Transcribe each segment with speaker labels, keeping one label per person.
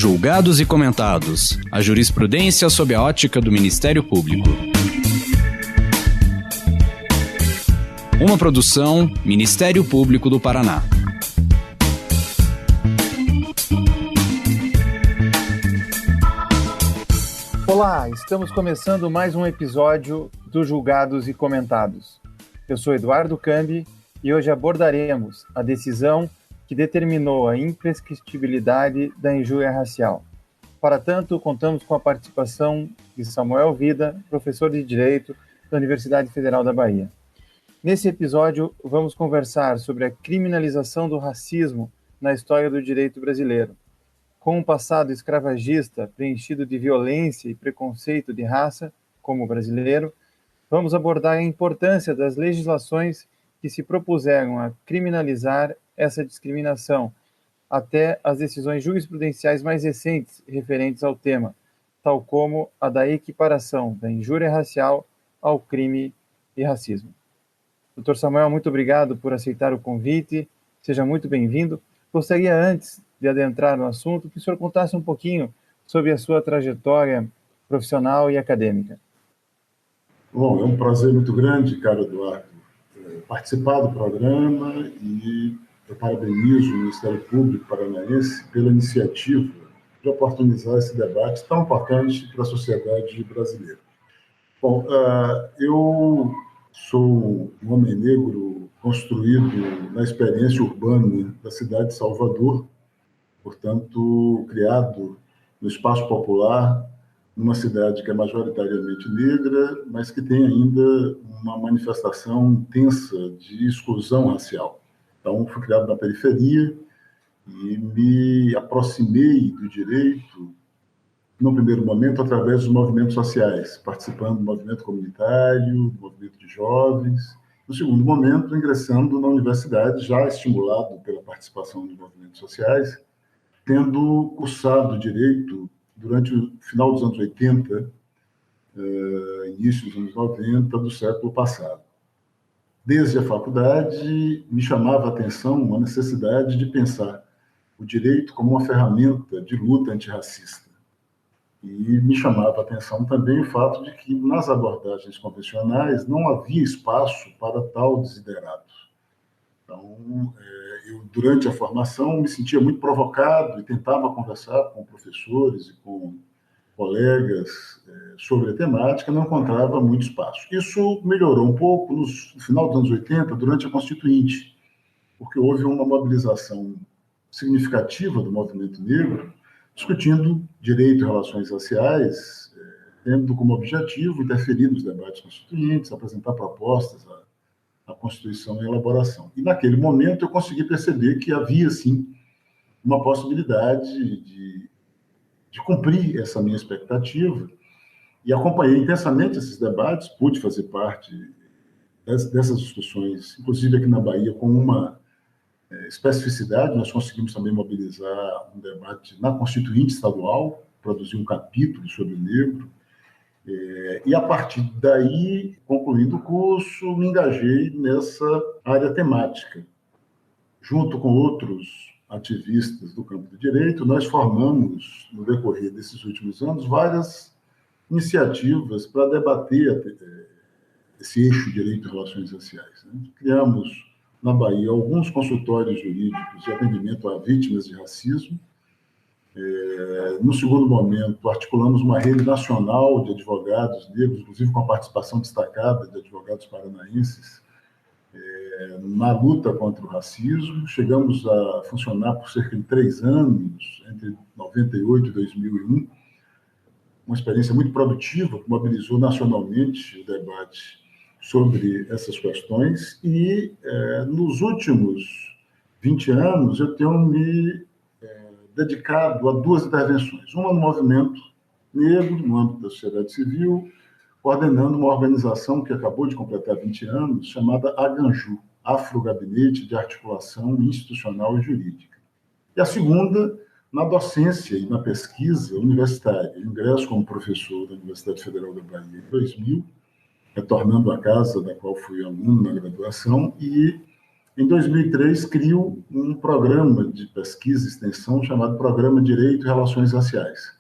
Speaker 1: Julgados e comentados. A jurisprudência sob a ótica do Ministério Público. Uma produção Ministério Público do Paraná.
Speaker 2: Olá, estamos começando mais um episódio do Julgados e Comentados. Eu sou Eduardo Cambi e hoje abordaremos a decisão que determinou a imprescritibilidade da injúria racial. Para tanto, contamos com a participação de Samuel Vida, professor de Direito da Universidade Federal da Bahia. Nesse episódio, vamos conversar sobre a criminalização do racismo na história do direito brasileiro. Com um passado escravagista preenchido de violência e preconceito de raça, como o brasileiro, vamos abordar a importância das legislações que se propuseram a criminalizar essa discriminação, até as decisões jurisprudenciais mais recentes referentes ao tema, tal como a da equiparação da injúria racial ao crime de racismo. Dr. Samuel, muito obrigado por aceitar o convite, seja muito bem-vindo. Gostaria, antes de adentrar no assunto, que o senhor contasse um pouquinho sobre a sua trajetória profissional e acadêmica.
Speaker 3: Bom, é um prazer muito grande, caro Eduardo, participar do programa e eu parabenizo o Ministério Público Paranaense pela iniciativa de oportunizar esse debate tão importante para a sociedade brasileira. Bom, eu sou um homem negro construído na experiência urbana da cidade de Salvador, portanto, criado no espaço popular, numa cidade que é majoritariamente negra, mas que tem ainda uma manifestação intensa de exclusão racial. Então, fui criado na periferia e me aproximei do direito, no primeiro momento, através dos movimentos sociais, participando do movimento comunitário, do movimento de jovens. No segundo momento, ingressando na universidade, já estimulado pela participação nos movimentos sociais, tendo cursado direito durante o final dos anos 80, início dos anos 90 do século passado. Desde a faculdade, me chamava a atenção a necessidade de pensar o direito como uma ferramenta de luta antirracista. E me chamava a atenção também o fato de que, nas abordagens convencionais, não havia espaço para tal desiderato. Então, eu, durante a formação, me sentia muito provocado e tentava conversar com professores e com colegas sobre a temática, não encontrava muito espaço. Isso melhorou um pouco no final dos anos 80, durante a Constituinte, porque houve uma mobilização significativa do movimento negro, discutindo direito e relações raciais, tendo como objetivo interferir nos debates constituintes, apresentar propostas à Constituição em elaboração. E, naquele momento, eu consegui perceber que havia, sim, uma possibilidade de cumprir essa minha expectativa, e acompanhei intensamente esses debates, pude fazer parte dessas discussões, inclusive aqui na Bahia, com uma especificidade. Nós conseguimos também mobilizar um debate na Constituinte Estadual, produzir um capítulo sobre o negro, e a partir daí, concluindo o curso, me engajei nessa área temática. Junto com outros ativistas do campo do direito, nós formamos, no decorrer desses últimos anos, várias iniciativas para debater esse eixo direito e relações raciais. Criamos, na Bahia, alguns consultórios jurídicos de atendimento a vítimas de racismo. No segundo momento, articulamos uma rede nacional de advogados negros, inclusive com a participação destacada de advogados paranaenses, na luta contra o racismo. Chegamos a funcionar por cerca de 3 anos, entre 98 e 2001, uma experiência muito produtiva, que mobilizou nacionalmente o debate sobre essas questões, e nos últimos 20 anos eu tenho me dedicado a 2 intervenções, uma no movimento negro, no âmbito da sociedade civil, coordenando uma organização que acabou de completar 20 anos, chamada AGANJU, Afro-Gabinete de Articulação Institucional e Jurídica. E a segunda, na docência e na pesquisa universitária. Eu ingresso como professor da Universidade Federal da Bahia em 2000, retornando à casa da qual fui aluno na graduação, e Em 2003, crio um programa de pesquisa e extensão chamado Programa Direito e Relações Raciais.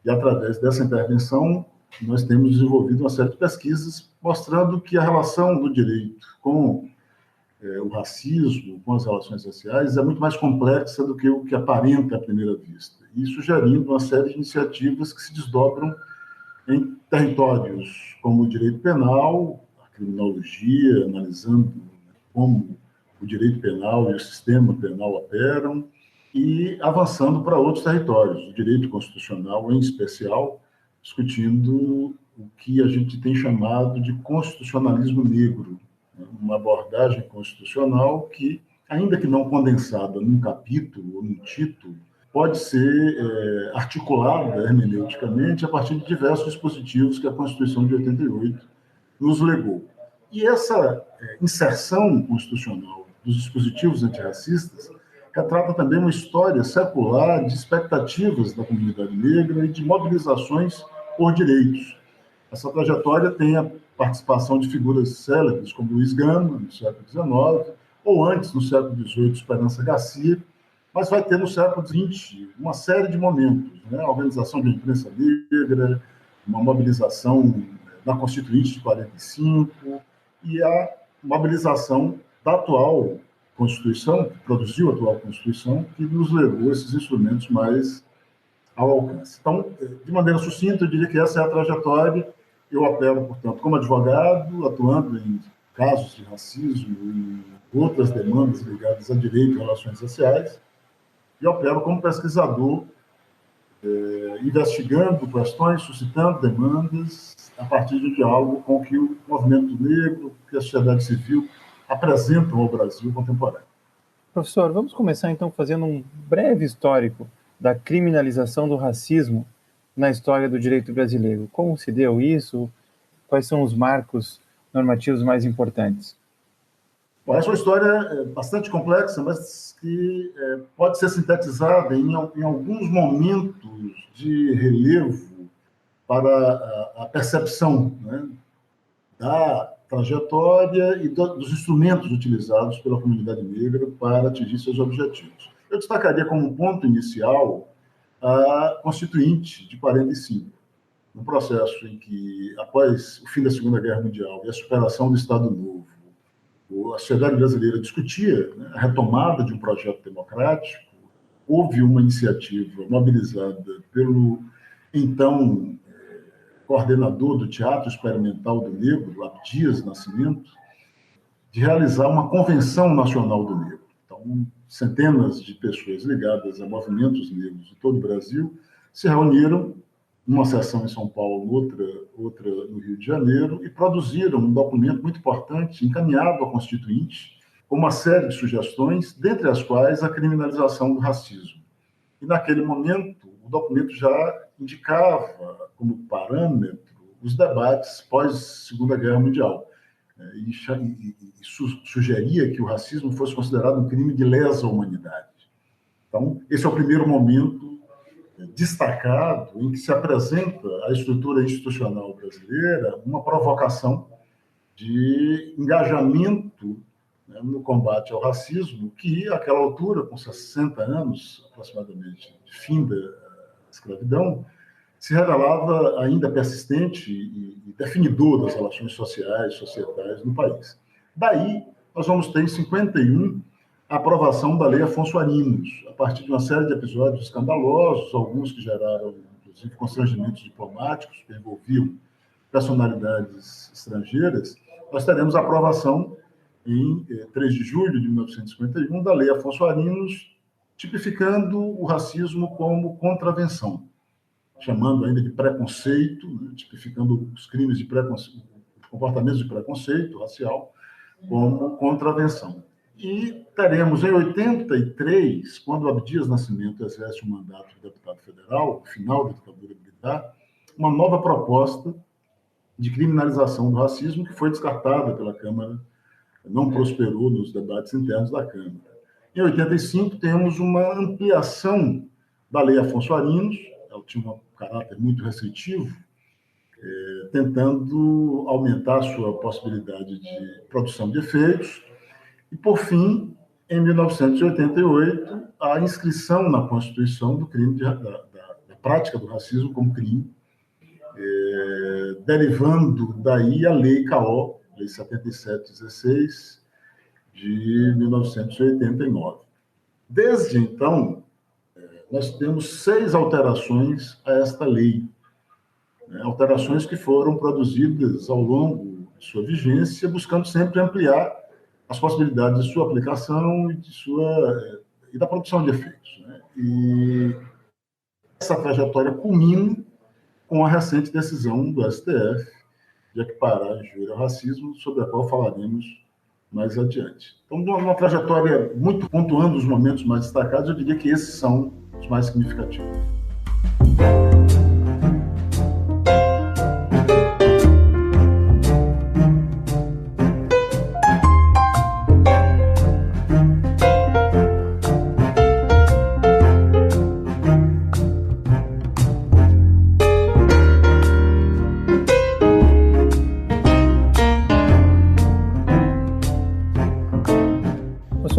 Speaker 3: E, através dessa intervenção, nós temos desenvolvido uma série de pesquisas mostrando que a relação do direito com o racismo, com as relações raciais, é muito mais complexa do que o que aparenta à primeira vista. E sugerindo uma série de iniciativas que se desdobram em territórios como o direito penal, a criminologia, analisando como o direito penal e o sistema penal operam, e avançando para outros territórios, o direito constitucional em especial, discutindo o que a gente tem chamado de constitucionalismo negro, uma abordagem constitucional que, ainda que não condensada num capítulo ou num título, pode ser articulada hermeneuticamente a partir de diversos dispositivos que a Constituição de 88 nos legou. E essa inserção constitucional dos dispositivos antirracistas retrata também uma história secular de expectativas da comunidade negra e de mobilizações por direitos. Essa trajetória tem a participação de figuras célebres como Luiz Gama, no século XIX, ou antes, no século XVIII, Esperança Garcia, mas vai ter no século XX uma série de momentos, né? A organização de uma imprensa negra, uma mobilização da Constituinte de 45 e a mobilização da atual Constituição, que produziu a atual Constituição, que nos levou esses instrumentos mais ao alcance. Então, de maneira sucinta, eu diria que essa é a trajetória. Eu opero, portanto, como advogado, atuando em casos de racismo e outras demandas ligadas a direito e relações raciais, e opero como pesquisador, investigando questões, suscitando demandas, a partir de diálogo com o que o movimento negro, que a sociedade civil apresentam ao Brasil contemporâneo.
Speaker 2: Professor, vamos começar então fazendo um breve histórico da criminalização do racismo na história do direito brasileiro. Como se deu isso? Quais são os marcos normativos mais importantes?
Speaker 3: Bom, essa é uma história bastante complexa, mas que pode ser sintetizada em alguns momentos de relevo para a percepção, né, da trajetória e dos instrumentos utilizados pela comunidade negra para atingir seus objetivos. Eu destacaria como ponto inicial a Constituinte de 45, um processo em que, após o fim da Segunda Guerra Mundial e a superação do Estado Novo, a sociedade brasileira discutia, né, a retomada de um projeto democrático. Houve uma iniciativa mobilizada pelo então coordenador do Teatro Experimental do Negro, Abdias Nascimento, de realizar uma convenção nacional do negro. Então, centenas de pessoas ligadas a movimentos negros de todo o Brasil se reuniram, numa sessão em São Paulo, outra no Rio de Janeiro, e produziram um documento muito importante, encaminhado à Constituinte, com uma série de sugestões, dentre as quais a criminalização do racismo. E, naquele momento, o documento já indicava como parâmetro os debates pós-Segunda Guerra Mundial, e sugeria que o racismo fosse considerado um crime de lesa humanidade. Então, esse é o primeiro momento destacado em que se apresenta à estrutura institucional brasileira uma provocação de engajamento, né, no combate ao racismo, que, àquela altura, com 60 anos aproximadamente de fim da escravidão, se revelava ainda persistente e definidor das relações sociais, societais no país. Daí, nós vamos ter, em 51, a aprovação da Lei Afonso Arinos, a partir de uma série de episódios escandalosos, alguns que geraram, inclusive, constrangimentos diplomáticos, que envolviam personalidades estrangeiras. Nós teremos a aprovação, em 3 de julho de 1951, da Lei Afonso Arinos, tipificando o racismo como contravenção, chamando ainda de preconceito, né, tipificando os crimes de preconceito, comportamentos de preconceito racial, como contravenção. E teremos, em 83, quando Abdias Nascimento exerce o mandato de deputado federal, final da ditadura militar, uma nova proposta de criminalização do racismo que foi descartada pela Câmara, não prosperou nos debates internos da Câmara. Em 85, temos uma ampliação da Lei Afonso Arinos, ela tinha um caráter muito restritivo, tentando aumentar a sua possibilidade de produção de efeitos, E, por fim, em 1988, a inscrição na Constituição do crime da prática do racismo como crime, derivando daí a Lei CAO, Lei 7716, de 1989. Desde então, nós temos 6 alterações a esta lei, alterações que foram produzidas ao longo de sua vigência, buscando sempre ampliar as possibilidades de sua aplicação e da produção de efeitos. E essa trajetória culmina com a recente decisão do STF de equiparar a injúria ao racismo, sobre a qual falaremos mais adiante. Então, numa trajetória muito pontuando os momentos mais destacados, eu diria que esses são os mais significativos.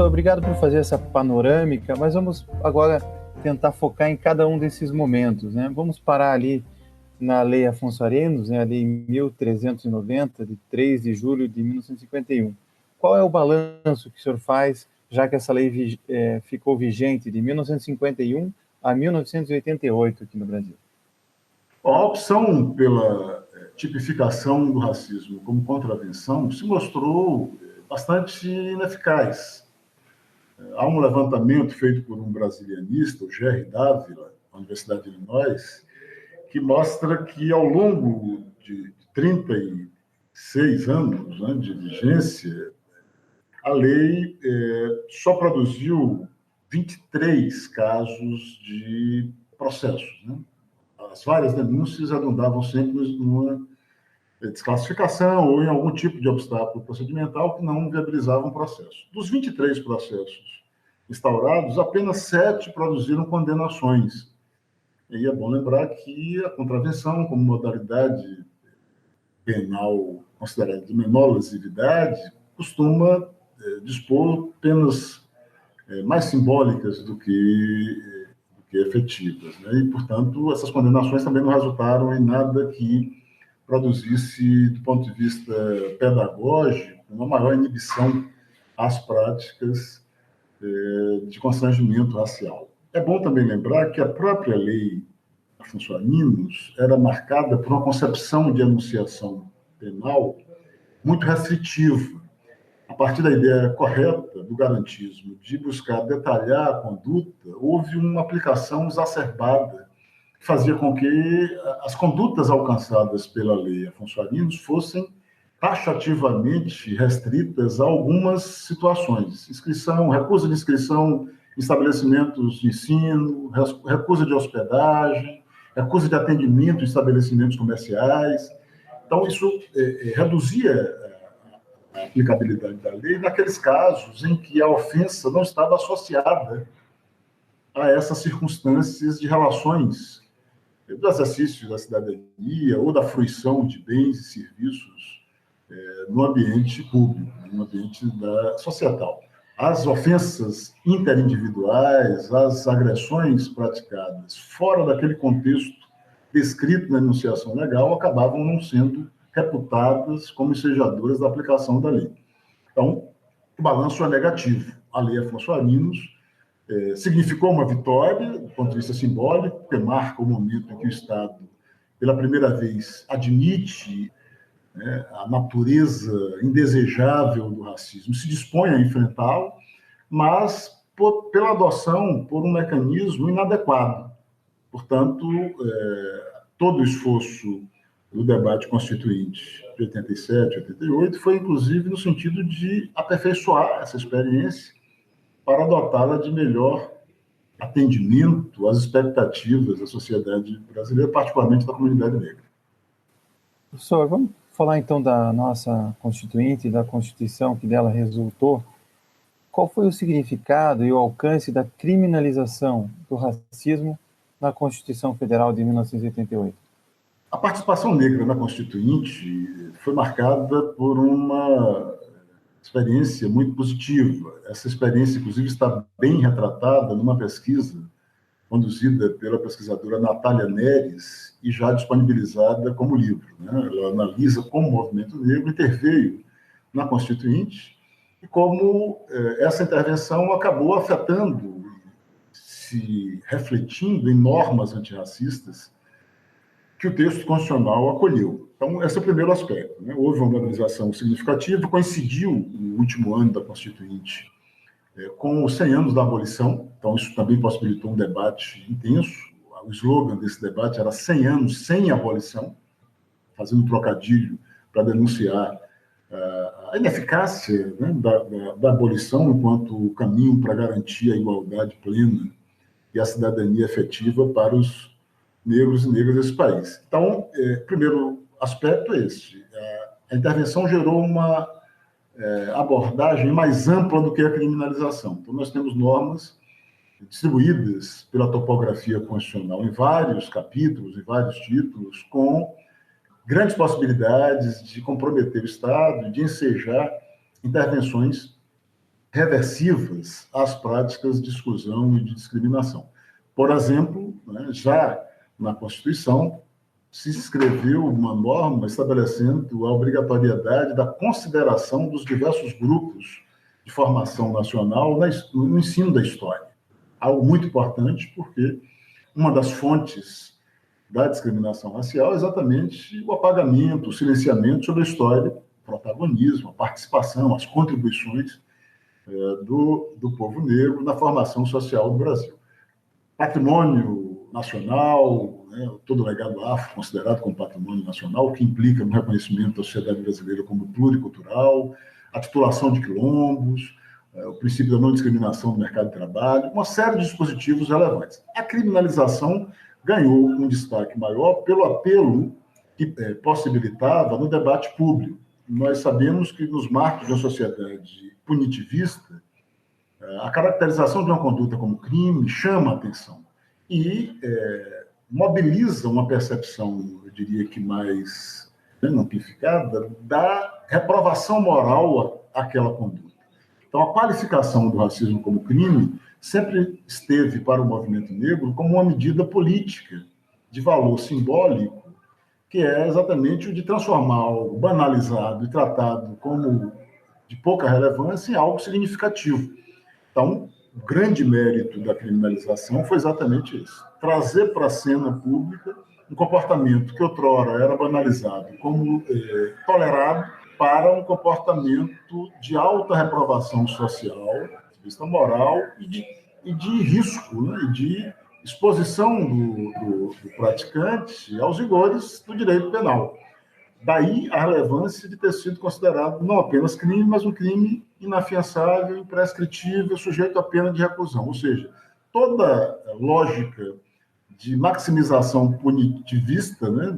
Speaker 2: Obrigado por fazer essa panorâmica, mas vamos agora tentar focar em cada um desses momentos, né? Vamos parar ali na Lei Afonso Arinos, né, a Lei 1390, de 3 de julho de 1951. Qual é o balanço que o senhor faz, já que essa lei ficou vigente de 1951 a 1988 aqui no Brasil?
Speaker 3: A opção pela tipificação do racismo como contravenção se mostrou bastante ineficaz. Há um levantamento feito por um brasilianista, o Jerry Dávila, da Universidade de Illinois, que mostra que, ao longo de 36 anos, né, de vigência, a lei só produziu 23 casos de processos. Né? As várias denúncias redundavam sempre numa desclassificação ou em algum tipo de obstáculo procedimental que não viabilizava um processo. Dos 23 processos instaurados, apenas 7 produziram condenações. E é bom lembrar que a contravenção, como modalidade penal considerada de menor lesividade, costuma dispor penas mais simbólicas do que efetivas. Né? E, portanto, essas condenações também não resultaram em nada que produzisse, do ponto de vista pedagógico, uma maior inibição às práticas de constrangimento racial. É bom também lembrar que a própria lei Afonso Arinos era marcada por uma concepção de enunciação penal muito restritiva, a partir da ideia correta do garantismo de buscar detalhar a conduta. Houve uma aplicação exacerbada que fazia com que as condutas alcançadas pela lei Afonso Arinos fossem taxativamente restritas a algumas situações. Inscrição, recusa de inscrição em estabelecimentos de ensino, recusa de hospedagem, recusa de atendimento em estabelecimentos comerciais. Então, isso reduzia a aplicabilidade da lei naqueles casos em que a ofensa não estava associada a essas circunstâncias de relações do exercício da cidadania ou da fruição de bens e serviços no ambiente público, no ambiente societal. As ofensas interindividuais, as agressões praticadas fora daquele contexto descrito na enunciação legal acabavam não sendo reputadas como ensejadoras da aplicação da lei. Então, o balanço é negativo. A lei Afonso Arinos significou uma vitória, do ponto de vista simbólico, porque marca o momento em que o Estado, pela primeira vez, admite a natureza indesejável do racismo, se dispõe a enfrentá-lo, mas pela adoção por um mecanismo inadequado. Portanto, todo o esforço do debate constituinte de 87, 88 foi, inclusive, no sentido de aperfeiçoar essa experiência para dotá-la de melhor atendimento às expectativas da sociedade brasileira, particularmente da comunidade negra.
Speaker 2: Professor, vamos falar então da nossa Constituinte, da Constituição que dela resultou. Qual foi o significado e o alcance da criminalização do racismo na Constituição Federal de 1988?
Speaker 3: A participação negra na Constituinte foi marcada por uma experiência muito positiva. Essa experiência, inclusive, está bem retratada numa pesquisa conduzida pela pesquisadora Natália Neres e já disponibilizada como livro, né? Ela analisa como o movimento negro interveio na Constituinte e como essa intervenção acabou afetando, se refletindo em normas antirracistas que o texto constitucional acolheu. Então, esse é o primeiro aspecto, né? Houve uma mobilização significativa, coincidiu o último ano da Constituinte com os 100 anos da abolição, então isso também possibilitou um debate intenso. O slogan desse debate era 100 anos sem abolição, fazendo um trocadilho para denunciar a ineficácia, né, da abolição enquanto caminho para garantir a igualdade plena e a cidadania efetiva para os negros e negras desse país. Então, primeiro aspecto é esse. A intervenção gerou uma abordagem mais ampla do que a criminalização. Então, nós temos normas distribuídas pela topografia constitucional em vários capítulos, em vários títulos, com grandes possibilidades de comprometer o Estado, de ensejar intervenções reversivas às práticas de exclusão e de discriminação. Por exemplo, né, já na Constituição, se inscreveu uma norma estabelecendo a obrigatoriedade da consideração dos diversos grupos de formação nacional no ensino da história. Algo muito importante, porque uma das fontes da discriminação racial é exatamente o apagamento, o silenciamento sobre a história, o protagonismo, a participação, as contribuições do povo negro na formação social do Brasil. Patrimônio nacional, né, todo o legado afro considerado como patrimônio nacional, o que implica no reconhecimento da sociedade brasileira como pluricultural, a titulação de quilombos, o princípio da não discriminação no mercado de trabalho, uma série de dispositivos relevantes. A criminalização ganhou um destaque maior pelo apelo que possibilitava no debate público. Nós sabemos que nos marcos de uma sociedade punitivista, a caracterização de uma conduta como crime chama a atenção e mobiliza uma percepção, eu diria que mais amplificada, da reprovação moral àquela conduta. Então, a qualificação do racismo como crime sempre esteve para o movimento negro como uma medida política de valor simbólico, que é exatamente o de transformar algo banalizado e tratado como de pouca relevância em algo significativo. Então, o grande mérito da criminalização foi exatamente isso: trazer para a cena pública um comportamento que outrora era banalizado como tolerado para um comportamento de alta reprovação social, de vista moral e de risco, né, e de exposição do praticante aos rigores do direito penal. Daí a relevância de ter sido considerado não apenas crime, mas um crime inafiançável, imprescritível, sujeito à pena de reclusão. Ou seja, toda lógica de maximização punitivista, né,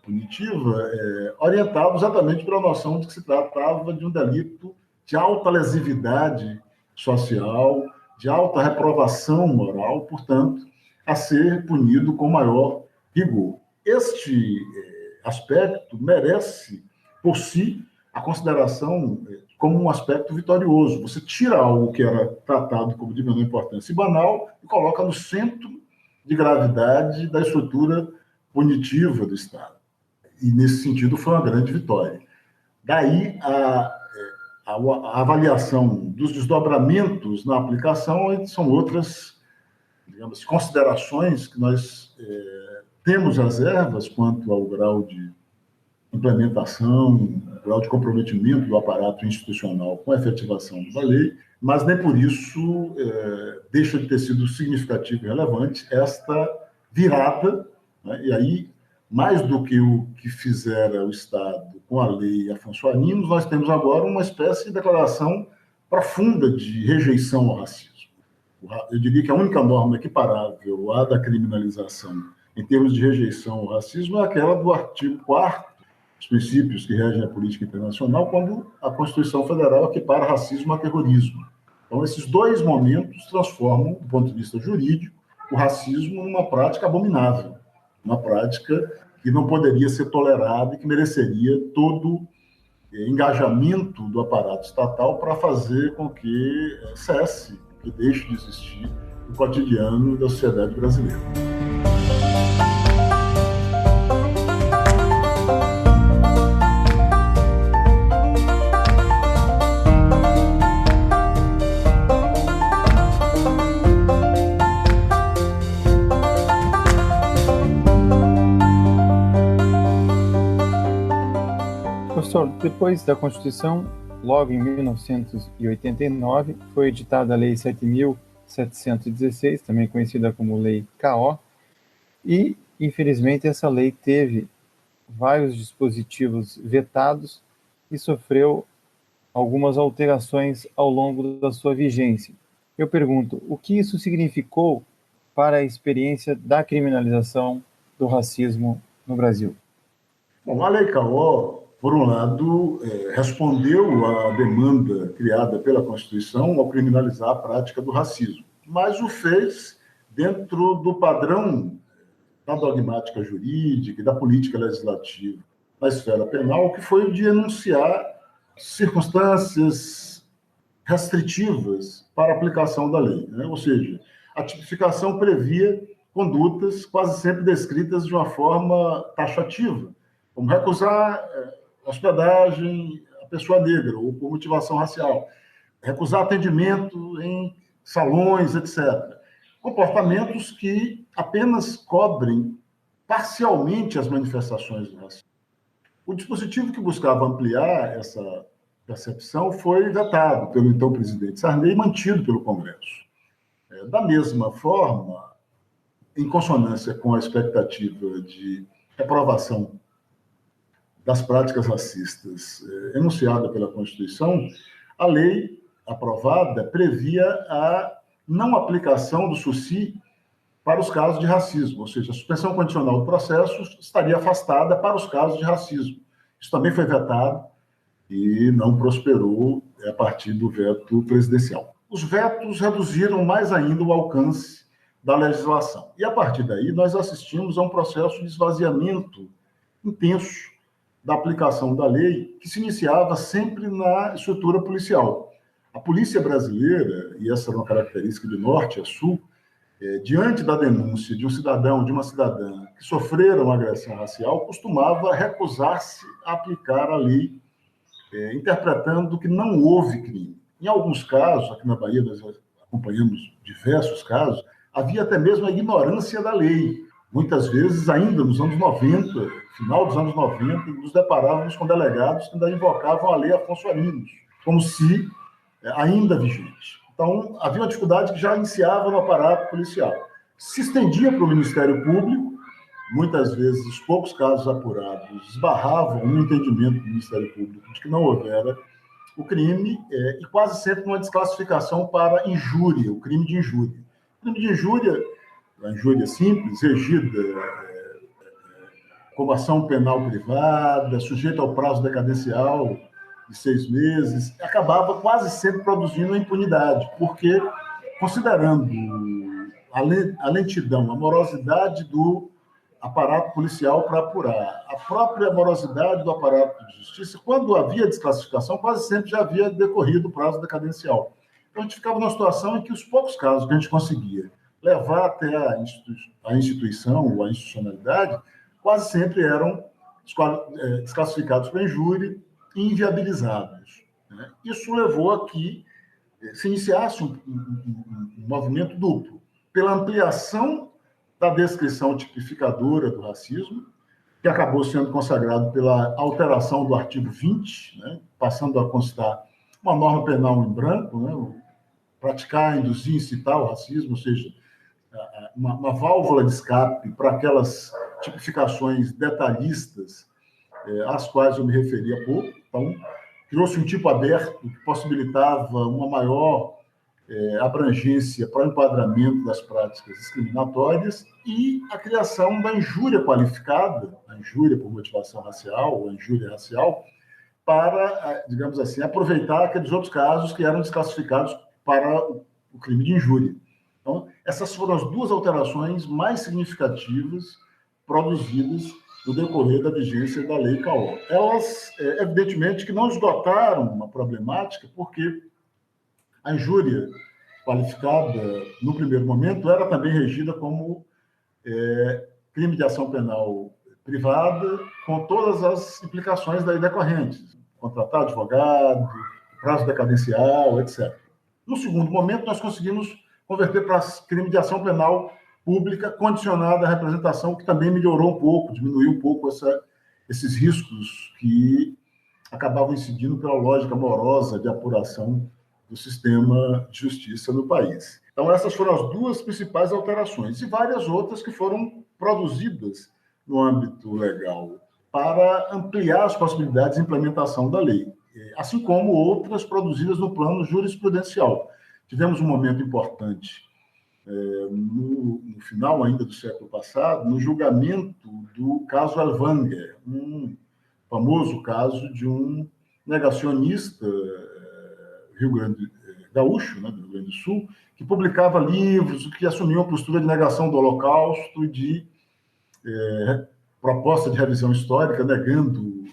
Speaker 3: punitiva, orientado exatamente pela noção de que se tratava de um delito de alta lesividade social, de alta reprovação moral, portanto, a ser punido com maior rigor. Este aspecto merece, por si, a consideração como um aspecto vitorioso. Você tira algo que era tratado como de menor importância e banal e coloca no centro de gravidade da estrutura punitiva do Estado. E, nesse sentido, foi uma grande vitória. Daí a avaliação dos desdobramentos na aplicação são outras, digamos, considerações que nós temos reservas quanto ao grau de implementação, grau de comprometimento do aparato institucional com a efetivação da lei, mas nem por isso deixa de ter sido significativo e relevante esta virada, né? E aí, mais do que o que fizera o Estado com a lei Afonso Arinos, nós temos agora uma espécie de declaração profunda de rejeição ao racismo. Eu diria que a única norma equiparável à da criminalização em termos de rejeição ao racismo é aquela do artigo 4º, os princípios que regem a política internacional, quando a Constituição Federal equipara racismo a terrorismo. Então, esses dois momentos transformam, do ponto de vista jurídico, o racismo numa prática abominável, uma prática que não poderia ser tolerada e que mereceria todo engajamento do aparato estatal para fazer com que cesse, que deixe de existir o cotidiano da sociedade brasileira.
Speaker 2: Professor, depois da Constituição, logo em 1989, foi editada a Lei 7.716, também conhecida como Lei K.O., e, infelizmente, essa lei teve vários dispositivos vetados e sofreu algumas alterações ao longo da sua vigência. Eu pergunto, o que isso significou para a experiência da criminalização do racismo no Brasil?
Speaker 3: Bom, a Lei K.O., por um lado, respondeu à demanda criada pela Constituição ao criminalizar a prática do racismo, mas o fez dentro do padrão da dogmática jurídica e da política legislativa na esfera penal, que foi o de enunciar circunstâncias restritivas para a aplicação da lei, né? Ou seja, a tipificação previa condutas quase sempre descritas de uma forma taxativa, como recusar hospedagem à pessoa negra ou por motivação racial, recusar atendimento em salões, etc. Comportamentos que apenas cobrem parcialmente as manifestações do racismo. O dispositivo que buscava ampliar essa percepção foi vetado pelo então presidente Sarney e mantido pelo Congresso. Da mesma forma, em consonância com a expectativa de reprovação das práticas racistas enunciada pela Constituição, a lei aprovada previa a não aplicação do SUSI para os casos de racismo, ou seja, a suspensão condicional do processo estaria afastada para os casos de racismo. Isso também foi vetado e não prosperou a partir do veto presidencial. Os vetos reduziram mais ainda o alcance da legislação. E, a partir daí, nós assistimos a um processo de esvaziamento intenso da aplicação da lei, que se iniciava sempre na estrutura policial. A polícia brasileira, e essa era uma característica de norte a sul, diante da denúncia de um cidadão, de uma cidadã que sofreram agressão racial, costumava recusar-se a aplicar a lei, interpretando que não houve crime. Em alguns casos, aqui na Bahia nós acompanhamos diversos casos, havia até mesmo a ignorância da lei. Muitas vezes, ainda nos anos 90, final dos anos 90, nos deparávamos com delegados que ainda invocavam a lei Afonso Arinos, como se ainda vigente. Então, havia uma dificuldade que já iniciava no aparato policial. Se estendia para o Ministério Público, muitas vezes os poucos casos apurados esbarravam no entendimento do Ministério Público de que não houvera o crime, e quase sempre uma desclassificação para injúria, o crime de injúria. O crime de injúria, a injúria simples, regida como ação penal privada, sujeita ao prazo decadencial de 6 meses, acabava quase sempre produzindo uma impunidade, porque, considerando a lentidão, a morosidade do aparato policial para apurar, a própria morosidade do aparato de justiça, quando havia desclassificação, quase sempre já havia decorrido o prazo decadencial. Então, a gente ficava numa situação em que os poucos casos que a gente conseguia levar até a instituição ou a institucionalidade, quase sempre eram desclassificados para injúria e inviabilizados. Isso levou a que se iniciasse um movimento duplo, pela ampliação da descrição tipificadora do racismo, que acabou sendo consagrado pela alteração do artigo 20, passando a constar uma norma penal em branco, praticar, induzir, incitar o racismo, ou seja, uma válvula de escape para aquelas tipificações detalhistas às quais eu me referi há pouco. Então, criou-se um tipo aberto que possibilitava uma maior abrangência para o enquadramento das práticas discriminatórias e a criação da injúria qualificada, a injúria por motivação racial, ou a injúria racial, para, digamos assim, aproveitar aqueles outros casos que eram desclassificados para o crime de injúria. Então, essas foram as duas alterações mais significativas produzidas no decorrer da vigência da Lei CAO. Elas, evidentemente, que não esgotaram a problemática, porque a injúria qualificada, no primeiro momento, era também regida como crime de ação penal privada, com todas as implicações daí decorrentes, contratar advogado, prazo decadencial, etc. No segundo momento, nós conseguimos converter para crime de ação penal pública condicionada à representação, que também melhorou um pouco, diminuiu um pouco esses riscos que acabavam incidindo pela lógica morosa de apuração do sistema de justiça no país. Então, essas foram as duas principais alterações, e várias outras que foram produzidas no âmbito legal para ampliar as possibilidades de implementação da lei, assim como outras produzidas no plano jurisprudencial. Tivemos um momento importante no final ainda do século passado, no julgamento do caso Elvanger, um famoso caso de um negacionista gaúcho, né, do Rio Grande do Sul, que publicava livros, que assumia uma postura de negação do Holocausto, de proposta de revisão histórica, negando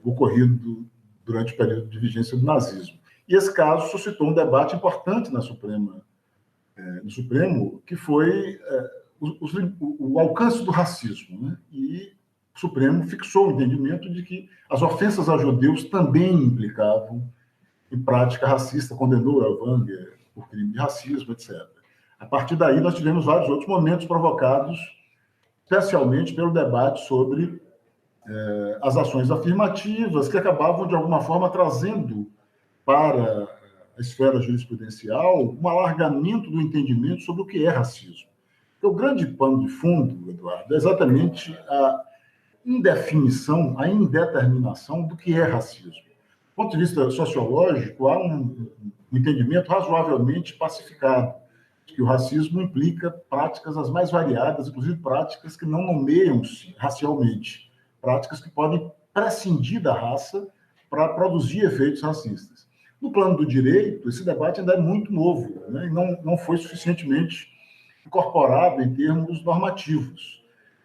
Speaker 3: o ocorrido durante o período de vigência do nazismo. E esse caso suscitou um debate importante no Supremo, que foi o alcance do racismo, né? E o Supremo fixou o entendimento de que as ofensas a judeus também implicavam em prática racista, condenou Elvanger por crime de racismo, etc. A partir daí, nós tivemos vários outros momentos provocados, especialmente pelo debate sobre as ações afirmativas, que acabavam, de alguma forma, trazendo para a esfera jurisprudencial um alargamento do entendimento sobre o que é racismo. Então, o grande pano de fundo, Eduardo, é exatamente a indefinição, a indeterminação do que é racismo. Do ponto de vista sociológico, há um entendimento razoavelmente pacificado de que o racismo implica práticas as mais variadas, inclusive práticas que não nomeiam-se racialmente, práticas que podem prescindir da raça para produzir efeitos racistas. No plano do direito, esse debate ainda é muito novo, né, e não foi suficientemente incorporado em termos normativos.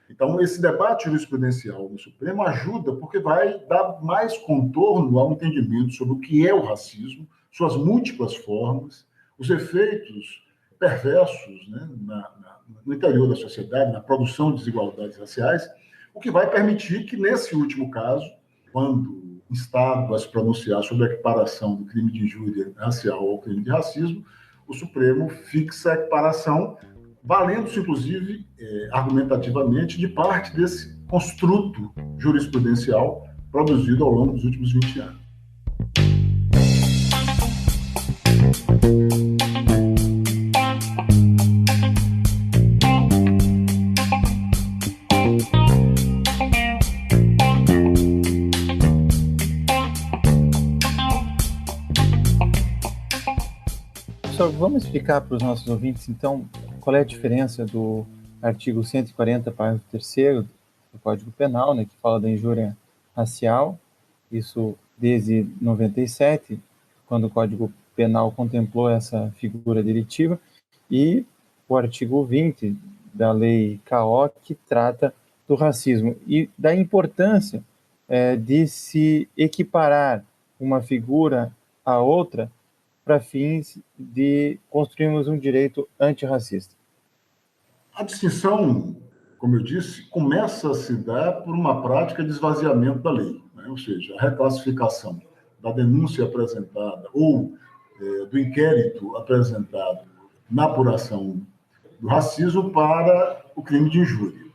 Speaker 3: Então, esse debate jurisprudencial no Supremo ajuda porque vai dar mais contorno ao entendimento sobre o que é o racismo, suas múltiplas formas, os efeitos perversos, né, no interior da sociedade, na produção de desigualdades raciais, o que vai permitir que, nesse último caso, quando instado a se pronunciar sobre a equiparação do crime de injúria racial ao crime de racismo, o Supremo fixa a equiparação, valendo-se, inclusive, argumentativamente, de parte desse construto jurisprudencial produzido ao longo dos últimos 20 anos.
Speaker 2: Vamos explicar para os nossos ouvintes, então, qual é a diferença do artigo 140, parágrafo 3º do Código Penal, né, que fala da injúria racial, isso desde 97, quando o Código Penal contemplou essa figura delitiva, e o artigo 20 da Lei CAO, que trata do racismo, e da importância de se equiparar uma figura a outra para fins de construirmos um direito antirracista.
Speaker 3: A distinção, como eu disse, começa a se dar por uma prática de esvaziamento da lei, né? Ou seja, a reclassificação da denúncia apresentada ou do inquérito apresentado na apuração do racismo para o crime de injúria.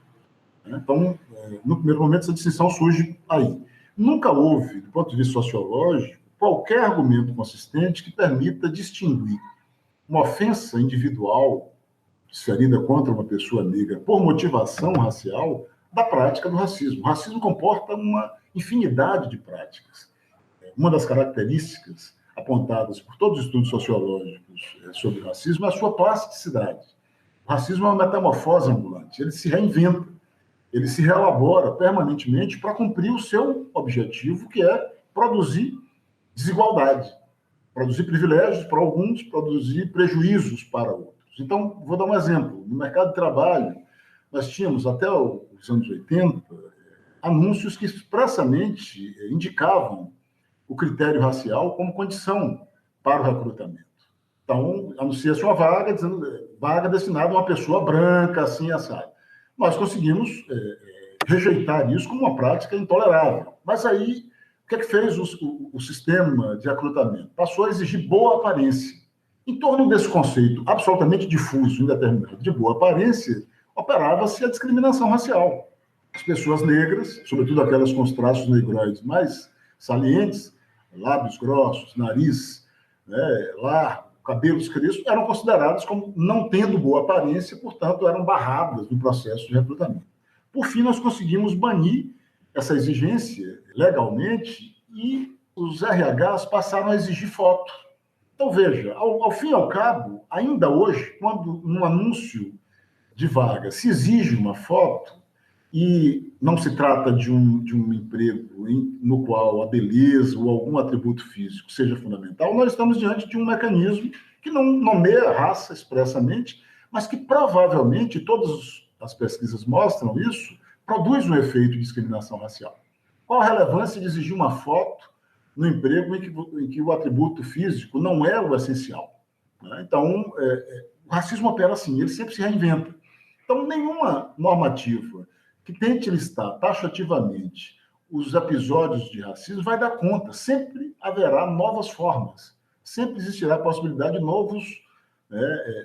Speaker 3: Então, no primeiro momento, essa distinção surge aí. Nunca houve, do ponto de vista sociológico, qualquer argumento consistente que permita distinguir uma ofensa individual desferida contra uma pessoa negra por motivação racial da prática do racismo. O racismo comporta uma infinidade de práticas. Uma das características apontadas por todos os estudos sociológicos sobre o racismo é a sua plasticidade. O racismo é uma metamorfose ambulante, ele se reinventa, ele se reelabora permanentemente para cumprir o seu objetivo, que é produzir desigualdade, produzir privilégios para alguns, produzir prejuízos para outros. Então, vou dar um exemplo. No mercado de trabalho, nós tínhamos, até os anos 80, anúncios que expressamente indicavam o critério racial como condição para o recrutamento. Então, anuncia-se uma vaga, dizendo vaga destinada a uma pessoa branca, assim, assado. Nós conseguimos rejeitar isso como uma prática intolerável. Mas aí, o que é que fez o sistema de recrutamento? Passou a exigir boa aparência. Em torno desse conceito absolutamente difuso, indeterminado, de boa aparência, operava-se a discriminação racial. As pessoas negras, sobretudo aquelas com os traços negroides mais salientes, lábios grossos, nariz largo, cabelos crespos, eram consideradas como não tendo boa aparência, portanto, eram barradas no processo de recrutamento. Por fim, nós conseguimos banir essa exigência legalmente e os RHs passaram a exigir foto. Então, veja, ao fim e ao cabo, ainda hoje, quando no anúncio de vaga se exige uma foto, e não se trata de um emprego no qual a beleza ou algum atributo físico seja fundamental, nós estamos diante de um mecanismo que não nomeia a raça expressamente, mas que provavelmente, todas as pesquisas mostram isso, produz um efeito de discriminação racial. Qual a relevância de exigir uma foto no emprego em que o atributo físico não é o essencial? Então, o racismo opera assim, ele sempre se reinventa. Então, nenhuma normativa que tente listar taxativamente os episódios de racismo vai dar conta. Sempre haverá novas formas. Sempre existirá a possibilidade de novos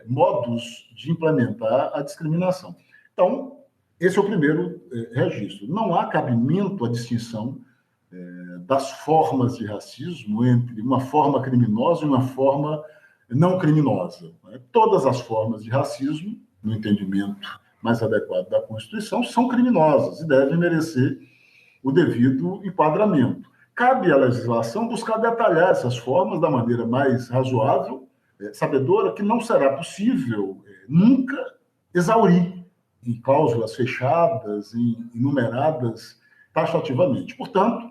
Speaker 3: modos de implementar a discriminação. Então, esse é o primeiro registro. Não há cabimento à distinção das formas de racismo entre uma forma criminosa e uma forma não criminosa. Todas as formas de racismo, no entendimento mais adequado da Constituição, são criminosas e devem merecer o devido enquadramento. Cabe à legislação buscar detalhar essas formas da maneira mais razoável, sabedora que não será possível nunca exaurir em cláusulas fechadas, enumeradas taxativamente. Portanto,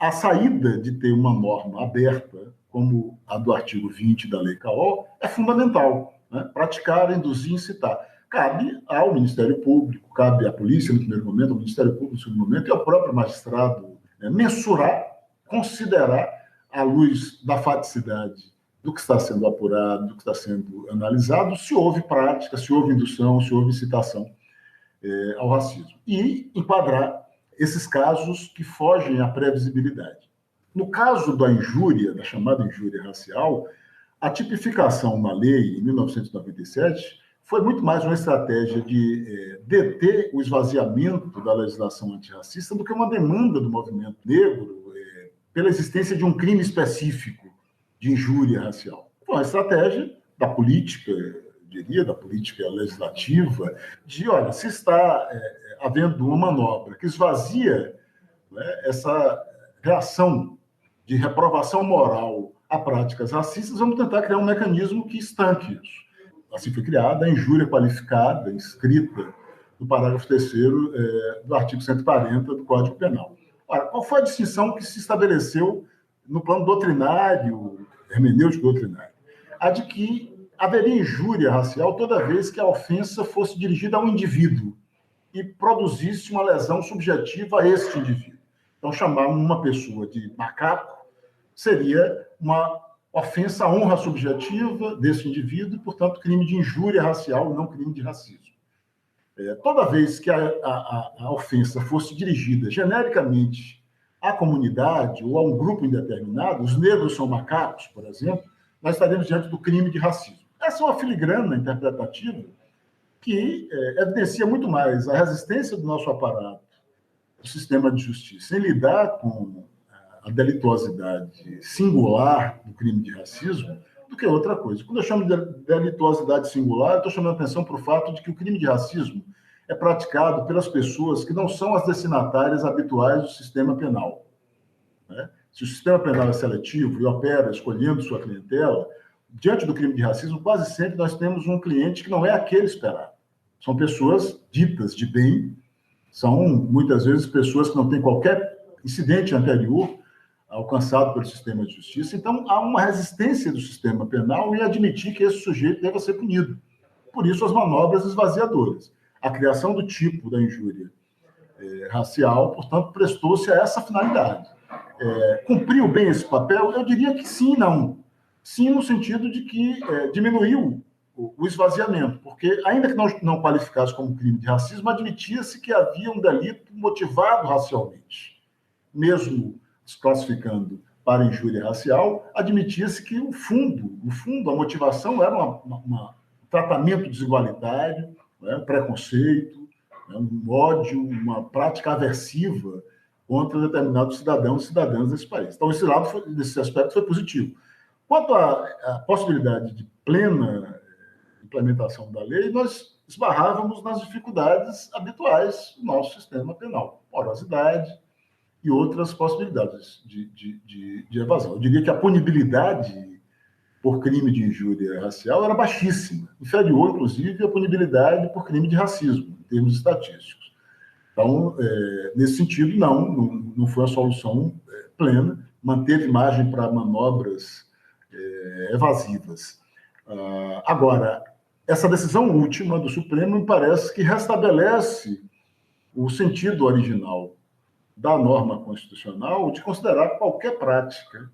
Speaker 3: a saída de ter uma norma aberta, como a do artigo 20 da Lei CAO, é fundamental. Praticar, induzir, incitar. Cabe ao Ministério Público, cabe à polícia no primeiro momento, ao Ministério Público no segundo momento, e ao próprio magistrado mensurar, considerar, à luz da faticidade do que está sendo apurado, do que está sendo analisado, se houve prática, se houve indução, se houve incitação ao racismo. E enquadrar esses casos que fogem à previsibilidade. No caso da injúria, da chamada injúria racial, a tipificação na lei, em 1997, foi muito mais uma estratégia de deter o esvaziamento da legislação antirracista do que uma demanda do movimento negro pela existência de um crime específico de injúria racial. Foi uma estratégia da política, diria, da política legislativa, de, olha, se está havendo uma manobra que esvazia essa reação de reprovação moral a práticas racistas, vamos tentar criar um mecanismo que estanque isso. Assim foi criada a injúria qualificada, inscrita no parágrafo 3º do artigo 140 do Código Penal. Ora, qual foi a distinção que se estabeleceu no plano doutrinário, hermenêutico doutrinário? A de que haveria injúria racial toda vez que a ofensa fosse dirigida a um indivíduo e produzisse uma lesão subjetiva a este indivíduo. Então, chamar uma pessoa de macaco seria uma ofensa à honra subjetiva desse indivíduo e, portanto, crime de injúria racial, não crime de racismo. Toda vez que a ofensa fosse dirigida genericamente à comunidade ou a um grupo indeterminado, os negros são macacos, por exemplo, nós estaremos diante do crime de racismo. Essa é uma filigrana interpretativa que evidencia muito mais a resistência do nosso aparato, do sistema de justiça, em lidar com a delituosidade singular do crime de racismo, do que outra coisa. Quando eu chamo de delituosidade singular, eu estou chamando a atenção para o fato de que o crime de racismo é praticado pelas pessoas que não são as destinatárias habituais do sistema penal. Se o sistema penal é seletivo e opera escolhendo sua clientela, diante do crime de racismo, quase sempre nós temos um cliente que não é aquele esperado. São pessoas ditas de bem, são muitas vezes pessoas que não têm qualquer incidente anterior alcançado pelo sistema de justiça. Então, há uma resistência do sistema penal em admitir que esse sujeito deva ser punido. Por isso, as manobras esvaziadoras. A criação do tipo da injúria racial, portanto, prestou-se a essa finalidade. Cumpriu bem esse papel? Eu diria que sim e não. Sim, no sentido de que diminuiu o esvaziamento, porque, ainda que não qualificasse como crime de racismo, admitia-se que havia um delito motivado racialmente. Mesmo desclassificando para injúria racial, admitia-se que o fundo, a motivação era um tratamento desigualitário, um preconceito, um ódio, uma prática aversiva contra determinados cidadãos e cidadãs desse país. Então, esse aspecto foi positivo. Quanto à possibilidade de plena implementação da lei, nós esbarrávamos nas dificuldades habituais do nosso sistema penal, morosidade e outras possibilidades de evasão. Eu diria que a punibilidade por crime de injúria racial era baixíssima, inferior, inclusive, à punibilidade por crime de racismo, em termos estatísticos. Então, nesse sentido, não foi a solução plena, manteve margem para manobras evasivas. Agora, essa decisão última do Supremo me parece que restabelece o sentido original da norma constitucional de considerar qualquer prática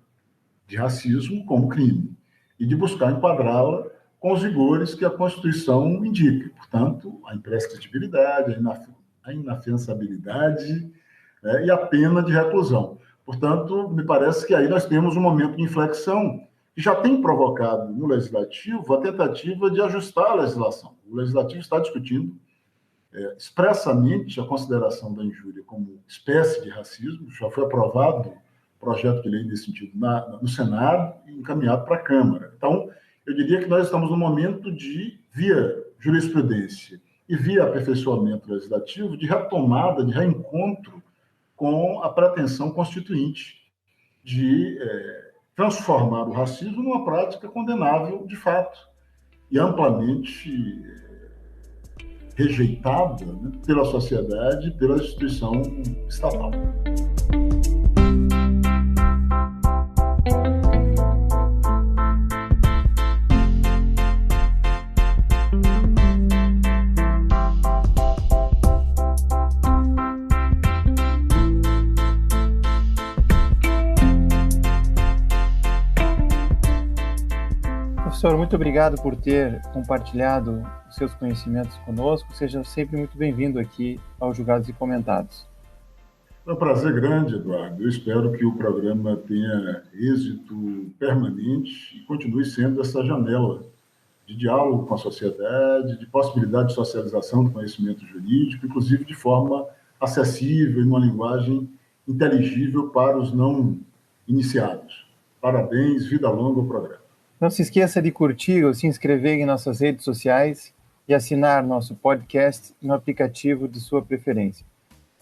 Speaker 3: de racismo como crime e de buscar enquadrá-la com os rigores que a Constituição indica. Portanto, a imprescritibilidade, a inafiançabilidade, e a pena de reclusão. Portanto, me parece que aí nós temos um momento de inflexão que já tem provocado no Legislativo a tentativa de ajustar a legislação. O Legislativo está discutindo expressamente a consideração da injúria como espécie de racismo. Já foi aprovado projeto de lei nesse sentido no Senado e encaminhado para a Câmara. Então, eu diria que nós estamos num momento de, via jurisprudência e via aperfeiçoamento legislativo, de retomada, de reencontro com a pretensão constituinte de transformar o racismo numa prática condenável de fato e amplamente rejeitada, né, pela sociedade e pela instituição estatal.
Speaker 2: Professor, muito obrigado por ter compartilhado os seus conhecimentos conosco. Seja sempre muito bem-vindo aqui ao Julgados e Comentados.
Speaker 3: É um prazer grande, Eduardo. Eu espero que o programa tenha êxito permanente e continue sendo essa janela de diálogo com a sociedade, de possibilidade de socialização do conhecimento jurídico, inclusive de forma acessível e numa linguagem inteligível para os não iniciados. Parabéns, vida longa ao programa.
Speaker 2: Não se esqueça de curtir ou se inscrever em nossas redes sociais e assinar nosso podcast no aplicativo de sua preferência.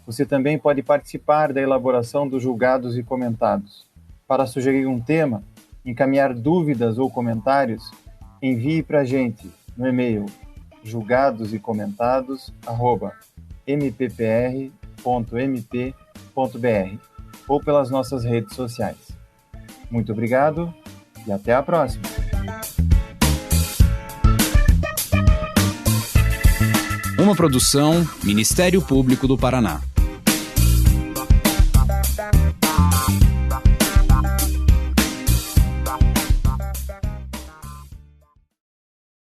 Speaker 2: Você também pode participar da elaboração dos Julgados e Comentados. Para sugerir um tema, encaminhar dúvidas ou comentários, envie para a gente no e-mail julgadosecomentado@mppr.mp.br ou pelas nossas redes sociais. Muito obrigado e até a próxima!
Speaker 1: Uma produção Ministério Público do Paraná.